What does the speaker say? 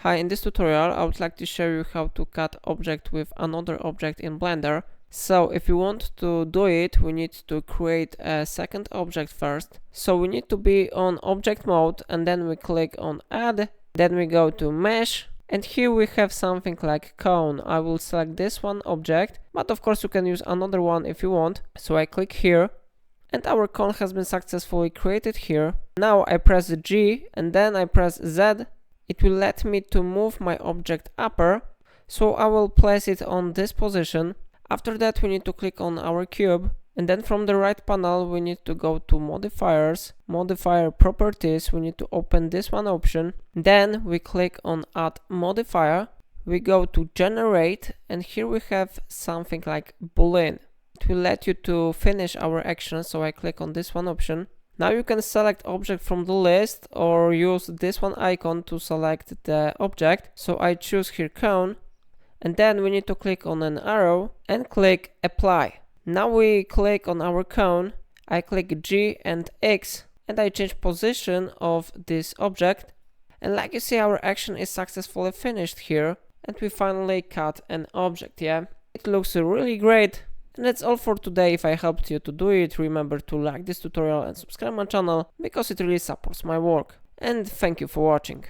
Hi, in this tutorial I would like to show you how to cut object with another object in Blender. So if you want to do it, we need to create a second object first. So we need to be on object mode and then we click on add, then we go to mesh, and here we have something like cone. I will select this one object, but of course you can use another one if you want. So I click here and our cone has been successfully created here. Now I press G and then I press Z. It will let me to move my object upper, so I will place it on this position. After that we need to click on our cube, and then from the right panel we need to go to modifiers, modifier properties, we need to open this one option. Then we click on add modifier, we go to generate, and here we have something like Boolean. It will let you to finish our action, so I click on this one option. Now you can select object from the list or use this one icon to select the object. So I choose here cone, and then we need to click on an arrow and click apply. Now we click on our cone, I click G and X and I change position of this object, and like you see our action is successfully finished here and we finally cut an object. Yeah, it looks really great. And that's all for today. If I helped you to do it, remember to like this tutorial and subscribe my channel because it really supports my work. And thank you for watching.